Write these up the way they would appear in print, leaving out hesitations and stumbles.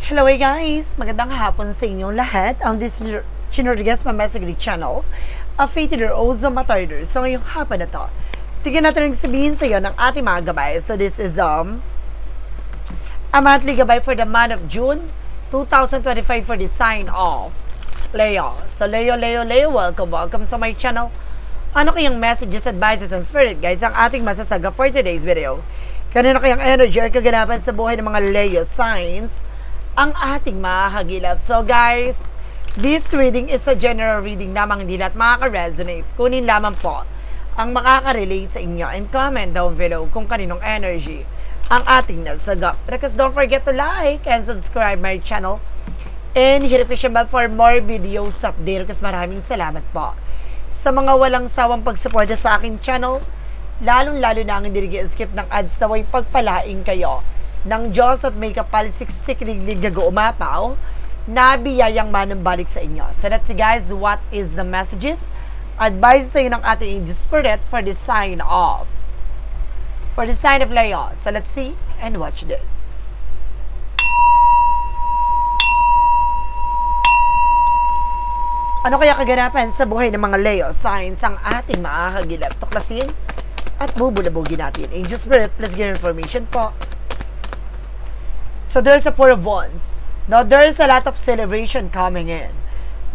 Hello guys! Magandang hapon sa inyong lahat. This is Chino Rodriguez, Mamasagli Channel, a fated also matarder. So ngayong hapon na to, tignan natin ang sabihin sa iyo ng ating mga gabay. So this is a monthly gabay for the month of June 2025 for the sign of Leo. So Leo, welcome sa my channel. Ano kayang messages, advices, and spirit guides ang ating masasaga for today's video? Kanino kayang energy or kaganapan sa buhay ng mga Leo signs ang ating mahagilap? So guys, this reading is a general reading lamang, hindi lahat makaka-resonate. Kunin lamang po ang makaka-relate sa inyo and comment down below kung kaninong energy ang ating nasagap. Because don't forget to like and subscribe my channel and hit the notification bell for more videos update. Kasi maraming salamat po sa mga walang sawang pagsuporta sa aking channel, lalong-lalo na ang hindi nag-skip ng ads na way pagpalaing kayo ng Diyos at may kapalsiksik liglig na umapaw na biyayang manumbalik sa inyo. So let's see guys, what is the messages, advice sa inyo ng ating angel spirit for the sign of Leo. So let's see and watch this. Ano kaya kaganapan sa buhay ng mga Leo signs ang ating makakagilap? Tuklasin at bubulabugin natin. Angel spirit, let's get information po. So there's a Four of Wands. Now there's a lot of celebration coming in.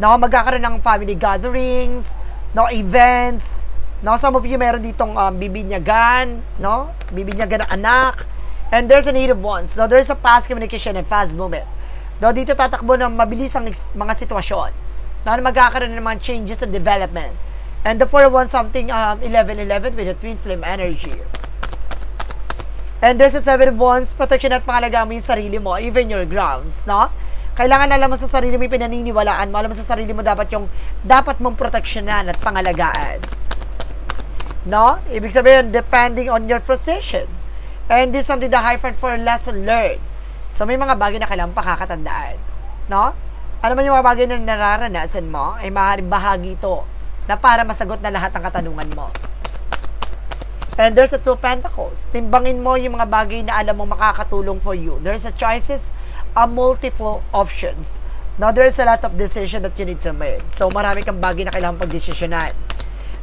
Now magkakaroon ng family gatherings, no events. Now some of you meron ditong bibinyagan, no? Bibinyagan ng anak. And there's an Eight of Wands. Now there's a fast communication and fast movement. Now dito tatakbo ng mabilis ang mga sitwasyon. Now magkakaroon ng mga changes and development. And the Four of Wands, something 11-11 with a twin flame energy. And there's a Seven of Wands, protection at pangalagaan mo yung sarili mo, even your grounds, no? Kailangan alam mo sa sarili mo yung pinaniniwalaan mo, alam mo sa sarili mo dapat mong proteksyonan at pangalagaan. No? Ibig sabihin, depending on your position. And this is something the hyphen for lesson learned. So may mga bagay na kailangan pakakatandaan. No? Ano man yung mga bagay na nararanasan mo, ay maaaring bahagi ito na para masagot na lahat ng katanungan mo. And there's a Two of Pentacles. Timbangin mo yung mga bagay na alam mo makakatulong for you. There's a choices, a multiple options. Now, there's a lot of decision that you need to make. So, marami kang bagay na kailangan pagdesisyonan.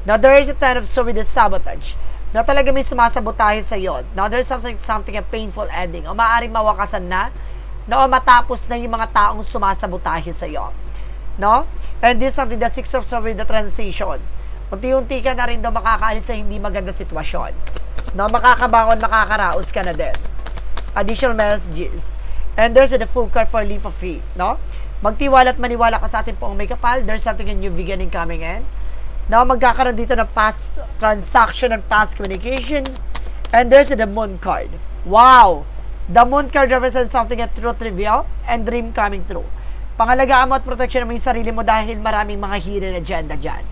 Now, there is a Ten of Swords with a sabotage. Now, talaga may sumasabotahe sa iyo. Now, there's something a painful ending. O maaaring mawakasan na, o matapos na yung mga taong sumasabotahe sa iyo. No? And this is something, the Six of Swords with the transition. Unti-unti ka na rin daw makakaalis sa hindi maganda sitwasyon. No, makakabangon, makakaraos ka na din. Additional messages. And there's the Full card for leap of faith. No? Magtiwala at maniwala ka sa ating poong may kapal. There's something a new beginning coming in. No, magkakaroon dito ng past transaction and past communication. And there's the Moon card. Wow! The Moon card represents something a truth reveal and dream coming true. Pangalagaan mo at protection mo yung sarili mo dahil maraming mga hidden agenda dyan.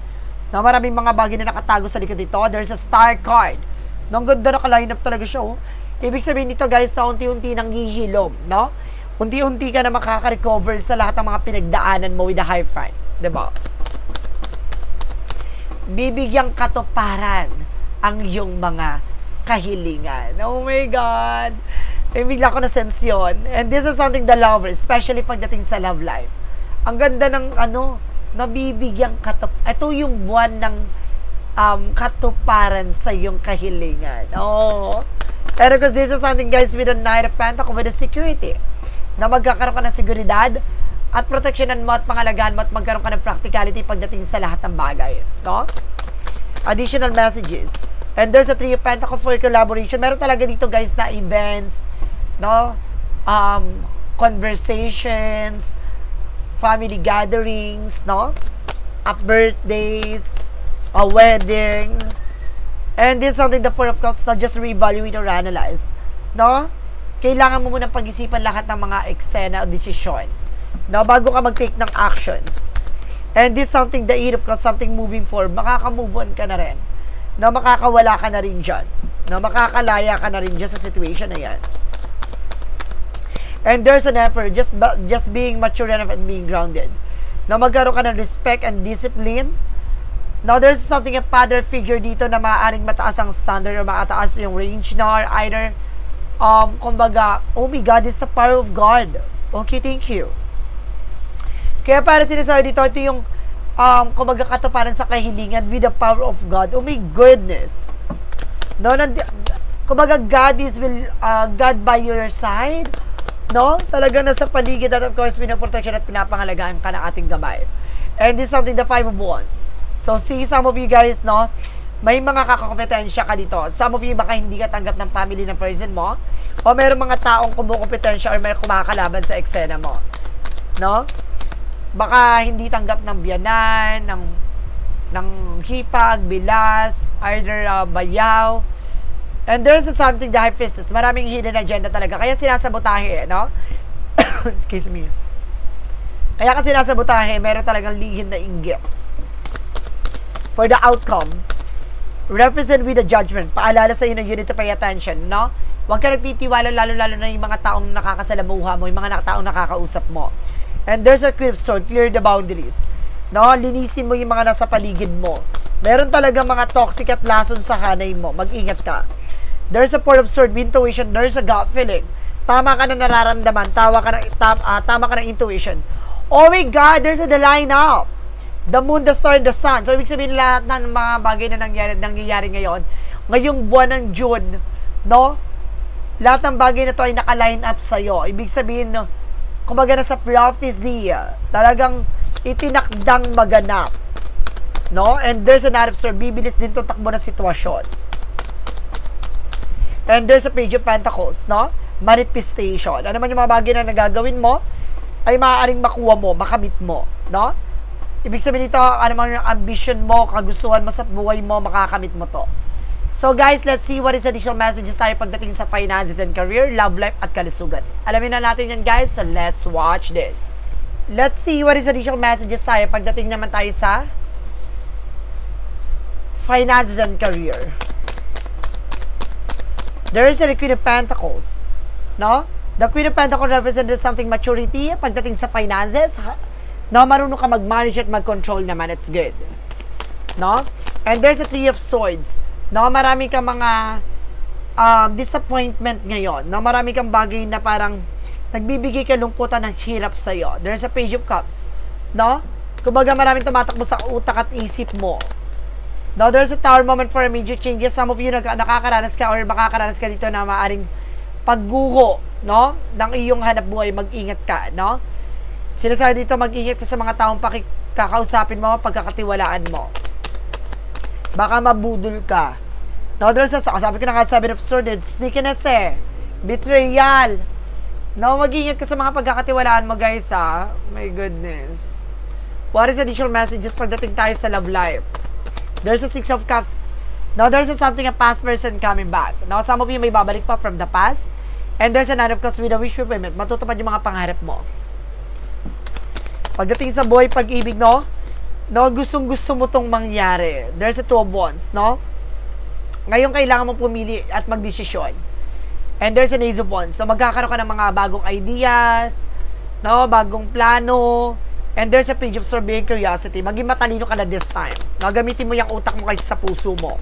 Na maraming mga bagay na nakatago sa likod dito. There's a Star card. Nung ganda naka-line up talaga siya, oh. Ibig sabihin nito, guys, na unti-unti nang hihilom, no? Unti-unti ka na makaka-recover sa lahat ng mga pinagdaanan mo with the high five. Diba? Bibigyang katuparan ang iyong mga kahilingan. Oh my God! Bigla ko na-sense yun. And this is something the lovers, especially pagdating sa love life. Ang ganda ng, nabibigyang ito yung buwan ng katuparan sa iyong kahilingan. Oh. Pero because this is something guys with a Knight of Pentacles with a security. Na magkakaroon ka ng seguridad at proteksyonan mo at pangalagaan mo at magkaroon ka ng practicality pagdating sa lahat ng bagay. No? Additional messages. And there's a Three of Pentacles for collaboration. Meron talaga dito guys na events, no? Conversations, family gatherings, no? Birthdays, a wedding. And this is something the Four of Cups, not just reevaluate or analyze. No? Kailangan mo munang pag-isipan lahat ng mga eksena o desisyon. No? Bago ka mag-take ng actions. And this is something, the Eight of Cups, something moving forward. Makaka-move on ka na rin. No? Makakawala ka na rin dyan. No? Makakalaya ka na rin dyan sa situation na yan. And there's an effort, just being mature enough and being grounded. Na magkaroon ka ng respect and discipline. Now, there's something a father figure dito na maaaring mataas ang standard o mataas yung range na or either kumbaga, oh my God, it's the power of God. Okay, thank you. Kaya para sinasabi dito, ito yung kumbaga katuparan sa kahilingan with the power of God. Oh my goodness. No, kumbaga God by your side. No? Talaga nasa paligid at of course pinaprotection at pinapangalagaan ka ng ating gabay. And this is something the Five of Wands. So see, some of you guys, no, may mga kakakompetensya ka dito. Some of you baka hindi ka tanggap ng family ng person mo, o mayroong mga taong kumukompetensya or may kumakalaban sa eksena mo. No? Baka hindi tanggap ng biyanan, ng hipag, bilas, either bayaw. And there's something, the High Priestess, maraming hidden agenda talaga. Kaya sinasabotahe, no? Excuse me. Kaya kasi sinasabotahe, meron talagang lihim na inggit. For the outcome, represent with the judgment. Paalala sa iyo na you need to pay attention, no? Huwag ka nagtitiwala, lalo-lalo na yung mga taong nakakasalamuha mo, yung mga taong nakakausap mo. And there's a clear sword, clear the boundaries. No? Linisin mo yung mga nasa paligid mo. Meron talaga mga toxic at lason sa hanay mo. Mag-ingat ka. There's a Four of Swords, intuition. There's a gut feeling. Tama ka na nararamdaman. Tama ka ng intuition. Oh my God, there's a line up. The moon, the star, and the sun. So, ibig sabihin lahat ng mga bagay na nangyayari ngayon, ngayong buwan ng June, no? Lahat ng bagay na to ay naka-line up sa'yo. Ibig sabihin, no, kumbaga na sa prophecy, talagang itinakdang maganap. No? And there's a Knight of Swords. Bibilis din to takbo na sitwasyon. And there's a Page of Pentacles, no? Manifestation. Ano man yung mga bagay na nagagawin mo, ay maaaring makuha mo, makamit mo, no? Ibig sabihin nito, ano man yung ambition mo, kagustuhan mo sa buhay mo, makakamit mo to. So guys, let's see what is additional messages tayo pagdating sa finances and career, love life, at kalusugan. Alamin na natin yan guys, so let's watch this. Let's see what is additional messages tayo pagdating naman tayo sa finances and career. There is a Queen of Pentacles, no? The Queen of Pentacles represents something maturity pagdating sa finances. No, marunong ka mag-manage at mag-control naman. It's good. No? And there's a Three of Swords. No, marami kang mga disappointment ngayon. No, marami kang bagay na parang nagbibigay kalungkutan ng hirap sa'yo. There's a Page of Cups. No? Kumbaga maraming tumatakbo sa utak at isip mo. No, there's a Tower moment for a major changes. Some of you nakakaranas ka or makakaranas ka dito na maaring pagguho, no, ng iyong hanap buhay. Mag-ingat ka, no? Sinasabi dito, mag-ingat ka sa mga taong kakausapin mo, pagkakatiwalaan mo. Baka mabudol ka. No, there's a, sabi ko na nga, Seven of Swords, sneakiness betrayal. No, mag-ingat ka sa mga pagkakatiwalaan mo, guys, ha? My goodness. What is additional messages pagdating tayo sa love life? There's a Six of Cups. Now, there's something, a past person coming back. Now, some of you may babalik pa from the past. And there's a Nine of Cups with a wish fulfillment. Matutupad yung mga pangarap mo. Pagdating sa buhay, pag-ibig, no? No, gustong-gusto mo tong mangyari. There's a Two of Wands, no? Ngayon, kailangan mong pumili at magdesisyon. And there's an Ace of Wands. So, magkakaroon ka ng mga bagong ideas, no? Bagong plano. And there's a Page of Swords, being curiosity. Maging matalino ka na this time. No? Gamitin mo yung utak mo kaysa sa puso mo.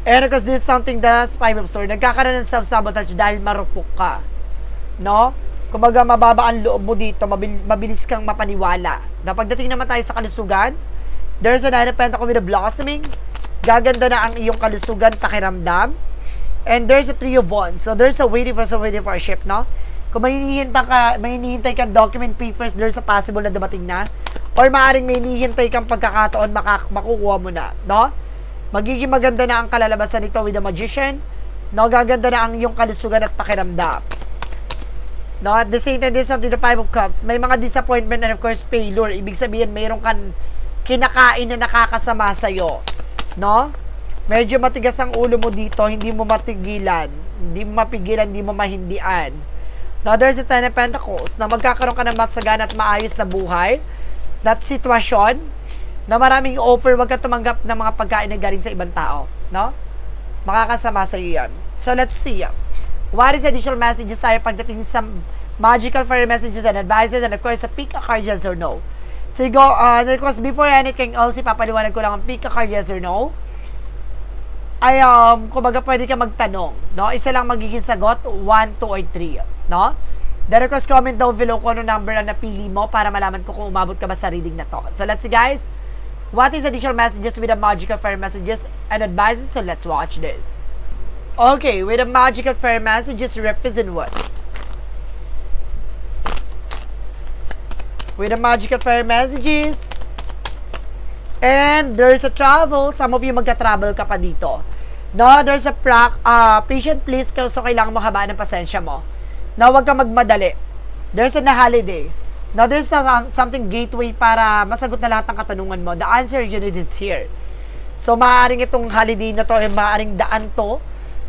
And because this is something that's Five of Swords. Nagkakaroon ng self-sabotage dahil marupok ka. No? Kumbaga, mababa ang loob mo dito. Mabilis kang mapaniwala. Na pagdating naman tayo sa kalusugan, there's a Nine of Pentacles with a blossoming. Gaganda na ang iyong kalusugan, pakiramdam. And there's a Three of Wands. So, there's a waiting for a ship, no? Kung may hinihintay kang document papers, there's a possible na dumating na. Or maaaring may hinihintay kang pagkakataon, makukuha mo na, no? Magiging maganda na ang kalalabasan nito with the Magician. No, gaganda na ang iyong kalusugan at pakiramdam. No, at the same time, this is something the Five of Cups. May mga disappointment and of course, failure. Ibig sabihin, mayroon kang kinakain na nakakasama sa'yo. No? Medyo matigas ang ulo mo dito, hindi mo matigilan. Hindi mo mapigilan, hindi mo mahindian. Now, there's a Ten of Pentacles na magkakaroon ka ng matsagana at maayos na buhay. That sitwasyon na maraming offer, wag ka tumanggap ng mga pagkain na galing sa ibang tao. No? Makakasama sa iyo yan. So, let's see. What is additional messages tayo pagdating sa magical fairy messages and advices, and of course, sa pick a card, yes or no. So, you go, of course, before anything else, papaliwanag ko lang ang pick a card, yes or no. Ay, kumbaga pwede ka magtanong, no? Isa lang magiging sagot, 1, 2, or 3, no? Then, of course, comment down below kung ano number ang napili mo para malaman ko kung umabot ka ba sa reading na to. So, let's see, guys. What is additional messages with the magical fairy messages and advices? So, let's watch this. Okay, with the magical fairy messages, represent what? With the magical fairy messages, and there's a travel. Some of you magka-travel ka pa dito. No, there's a patient please, so kailangan mo habaan ng pasensya mo. No, huwag kang magmadali. There's a holiday. No, there's something gateway para masagot na lahat ng katanungan mo. The answer you need is here. So, maaaring itong holiday na to, maaaring daan to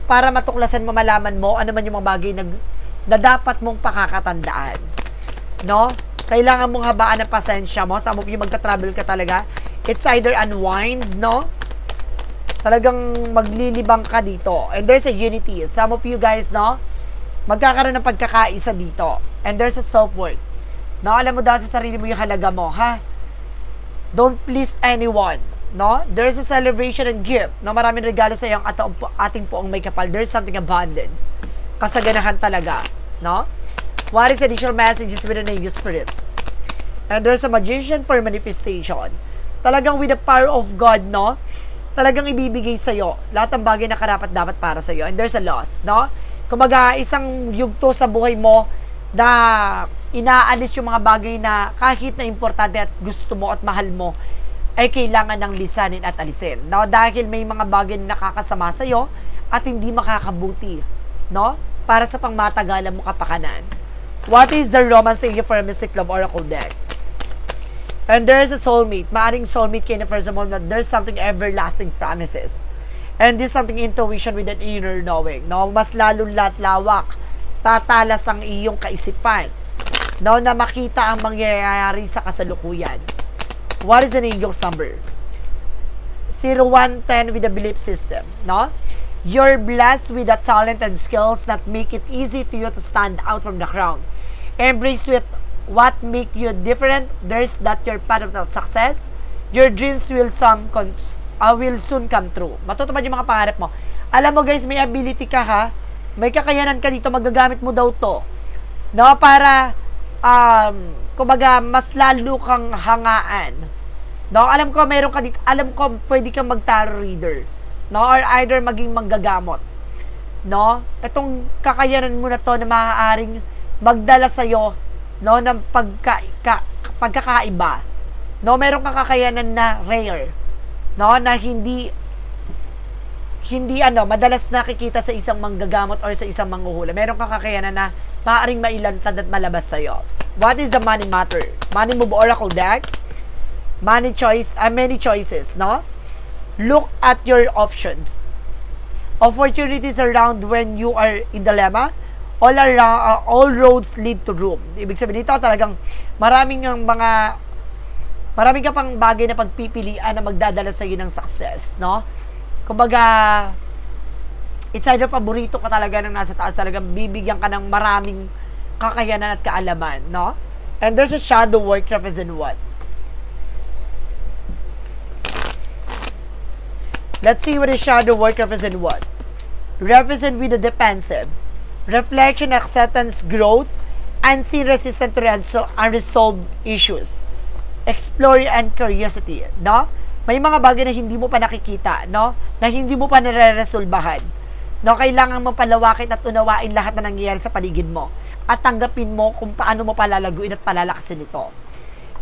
para matuklasan mo, malaman mo ano man yung mga bagay na dapat mong pakakatandaan. No? Kailangan mong habaan ng pasensya mo. Some of you magka-travel ka talaga. It's either unwind, no? Talagang maglilibang ka dito. And there's a unity. Some of you guys, no? Magkakaroon ng pagkakaisa dito. And there's a self-worth. No? Alam mo daw sa sarili mo yung halaga mo, ha? Don't please anyone. No? There's a celebration and gift. No? Maraming regalo sa iyo ang ating poong may kapal. There's something abundance. Kasaganahan talaga. No? What is additional messages with an angel spirit? And there's a magician for manifestation. Talagang with the power of God, no? Talagang ibibigay sa'yo lahat ng bagay na karapat dapat para sa'yo. And there's a loss, no? Kumbaga, isang yugto sa buhay mo na inaalis yung mga bagay na kahit na importante at gusto mo at mahal mo, ay kailangan ng lisanin at alisin. No? Dahil may mga bagay na nakakasama sa'yo at hindi makakabuti, no? Para sa pangmatagalan mo kapakanan. What is the romance angel for a Mystic Love Oracle deck? And there's a soulmate. Maaring soulmate kayo na first of all that there's something everlasting promises. And this something intuition with an inner knowing. No? Mas lalong lawak, tatalas ang iyong kaisipan. No? Na makita ang mangyayari sa kasalukuyan. What is an angel's number? 0110 with a belief system. No? You're blessed with the talent and skills that make it easy to you to stand out from the crowd. Embrace with what make you different. There's that your path of success. Your dreams will soon come true. Matutupad yung mga pangarap mo. Alam mo guys, may ability ka ha. May kakayanan ka dito. Magagamit mo daw to. No? Para, kumbaga, mas lalo kang hangaan. No? Alam ko, meron ka dito. Alam ko, pwede kang mag-tarot reader. No? Or either maging manggagamot. No? Itong kakayanan mo na to na maaaring magdala sa'yo, no, ng pagkakaiba. No? Meron kang kakayanan na rare. No? Na hindi madalas nakikita sa isang manggagamot or sa isang manghuhula. Meron kang kakayanan na maaaring mailantad at malabas sa'yo. What is the money matter? Money move oracle deck. Many choices, no? Look at your options. Opportunities around when you are in dilemma. All roads lead to Rome. Ibig sabihin dito talagang marami ka pang bagay na pagpipilian na magdadala sa iyo ng success, no? Kumbaga, it's either paborito ka talaga ng nasa taas, talagang bibigyan ka ng maraming kakayanan at kaalaman, no? And there's a shadow work represent what? Let's see what is shadow work represent what? Represent with the defensive. Reflection, acceptance, growth, unseen resistance to unresolved issues. Explore and curiosity, no? May mga bagay na hindi mo pa nakikita, no? Na hindi mo pa nare-resolbahan. No, kailangan mo palawakin at unawain lahat na nangyayari sa paligid mo at tanggapin mo kung paano mo palalaguin at palalakasin ito.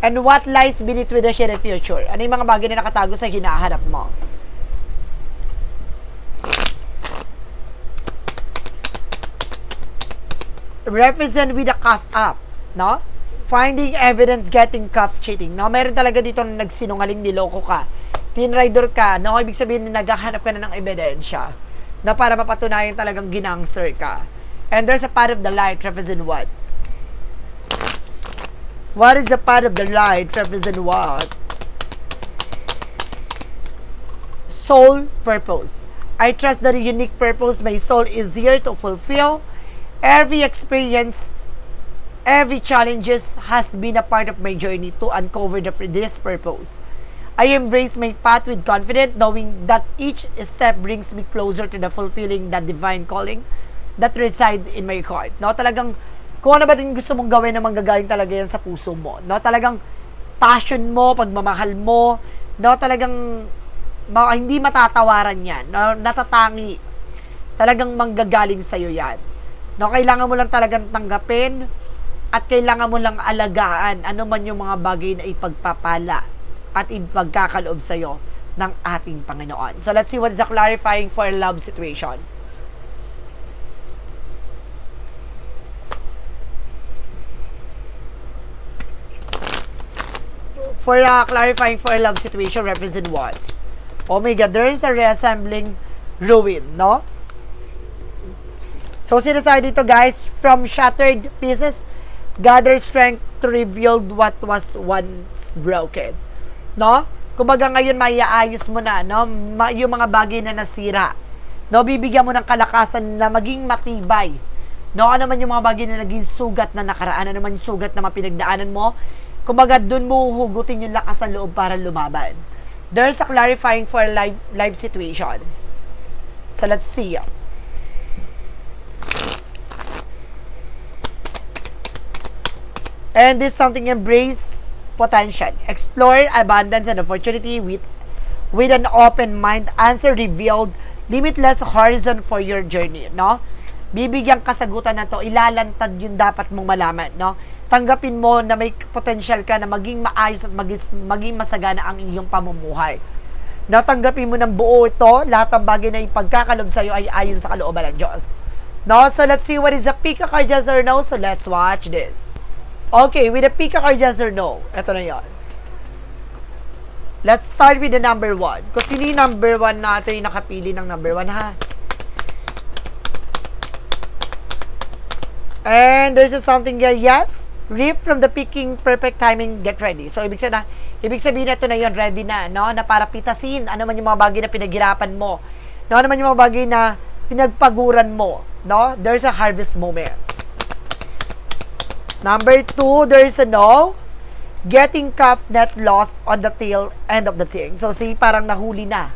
And what lies beneath with the hidden future? Ano yung mga bagay na nakatago sa hinahanap mo? Represent with a cuff up, no? Finding evidence, getting cuff cheating, no? Meron talaga dito na nagsinungaling, niloko ka. Tinrider ka, no? Ibig sabihin na naghahanap ka na ng ebidensya na para mapatunayan talagang ginangster ka. And there's a path of the light, represent what? What is the path of the light, represent what? Soul purpose. I trust that a unique purpose my soul is here to fulfill. Every experience, every challenges has been a part of my journey to uncover this purpose. I embrace my path with confidence, knowing that each step brings me closer to the fulfilling that divine calling that resides in my heart. No, talagang Kung ano ba yung gusto mong gawin na manggagaling talaga yan sa puso mo, no? Talagang passion mo, pagmamahal mo, no? Talagang hindi matatawaran yan, no? Natatangi. Talagang manggagaling sa'yo yan. No? Kailangan mo lang talagang tanggapin at kailangan mo lang alagaan ano man yung mga bagay na ipagpapala at ipagkakaloob sa'yo ng ating Panginoon. So let's see what is the clarifying for love situation. For clarifying for love situation, represent what? Oh my God, there is a reassembling ruin, no? So, sinasabi dito guys, from shattered pieces, gather strength to rebuild what was once broken. No? Kumbaga ngayon, maiaayos mo na, no? Yung mga bagay na nasira. No? Bibigyan mo ng kalakasan na maging matibay. No? Ano man yung mga bagay na naging sugat na nakaraan, ano man yung sugat na mapinagdaanan mo, kumbaga, dun mo hugutin yung lakas ng loob para lumaban. There's a clarifying for life situation. So, let's see. And this something embrace potential. Explore abundance and opportunity with an open mind. Answer revealed. Limitless horizon for your journey. No? Bibigyan kasagutan na to. Ilalantad yung dapat mong malaman. No? Tanggapin mo na may potential ka na maging maayos at maging masagana ang iyong pamumuhay. Natanggapin mo ng buo ito, lahat ng bagay na ipagkakalob sa'yo ay ayon sa kalooban ng Diyos. No? So, let's see what is the pick a card, yes or no. So, let's watch this. Okay, with the pick a card, yes or no. Ito na yon. Let's start with the number 1. Kung sino yung number 1 natin yung nakapili ng number 1, ha? And there's something here, yes. Reap from the picking, perfect timing, get ready. So, ibig sabihin na ito na yun, ready na, no? Na para pitasin, ano man yung mga bagay na pinaghirapan mo. No? Ano man yung mga bagay na pinagpaguran mo, no? There's a harvest moment. Number 2, there's a no. Getting calf net loss on the tail end of the thing. So, see, parang nahuli na.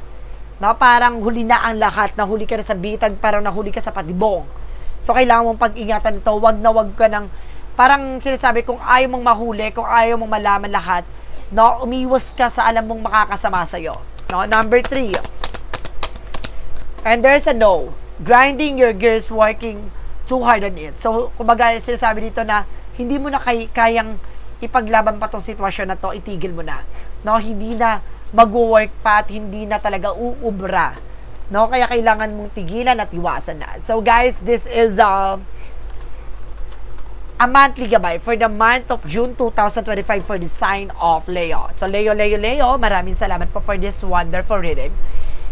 No? Parang huli na ang lahat. Nahuli ka na sa bitag, parang nahuli ka sa patibong. So, kailangan mong pag-ingatan ito. Wag na wag ka ng parang sinasabi, kung ayaw mong mahuli, kung ayaw mong malaman lahat, no, umiwas ka sa alam mong makakasama sa'yo. No? Number 3. And there's a no. Grinding your gears, working too hard on it. So, kumbaga, sinasabi dito na, hindi mo na kayang ipaglaban pa tong sitwasyon na to, itigil mo na. No? Hindi na mag-work pa at hindi na talaga uubra. No? Kaya kailangan mong tigilan at iwasan na. So, guys, this is a monthly gabay for the month of June 2025 for the sign of Leo. So, Leo, maraming salamat po for this wonderful reading.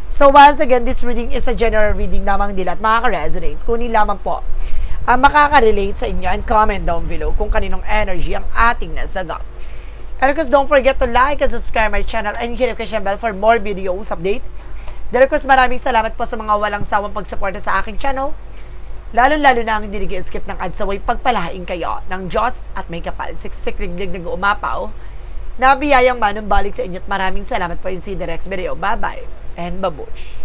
So, once again, this reading is a general reading lamang nila at makaka-resonate. Kunin lamang po ang makaka-relate sa inyo and comment down below kung kaninong energy ang ating nasagap. And of course, don't forget to like and subscribe my channel and hit the notification bell for more videos update. And of course, maraming salamat po sa mga walang sawang pagsuporta sa aking channel. Lalo-lalo na ang hindi nag-skip ng ads away, pagpalahain kayo ng Diyos at may kapal. Siksik riglig nag-umapaw. Nabiyayang manumbalik sa inyo at maraming salamat po in see the next video. Bye-bye and babush!